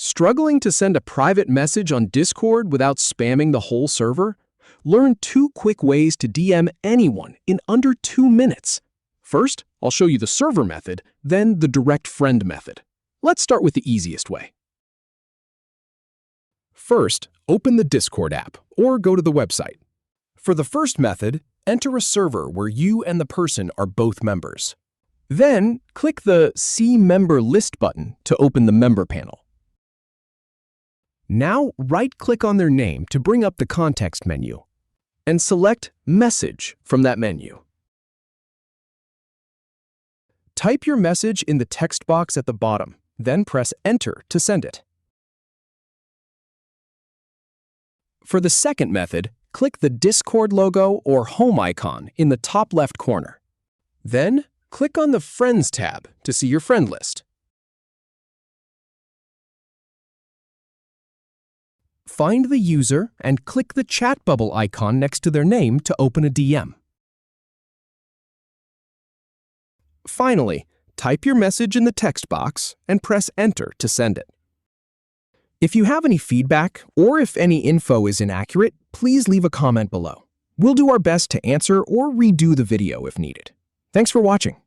Struggling to send a private message on Discord without spamming the whole server? Learn 2 quick ways to DM anyone in under 2 minutes. First, I'll show you the server method, then the direct friend method. Let's start with the easiest way. First, open the Discord app or go to the website. For the first method, enter a server where you and the person are both members. Then, click the See Member List button to open the member panel. Now, right-click on their name to bring up the context menu, and select Message from that menu. Type your message in the text box at the bottom, then press Enter to send it. For the second method, click the Discord logo or home icon in the top left corner. Then, click on the Friends tab to see your friend list. Find the user and click the chat bubble icon next to their name to open a DM. Finally, type your message in the text box and press Enter to send it. If you have any feedback or if any info is inaccurate, please leave a comment below. We'll do our best to answer or redo the video if needed. Thanks for watching.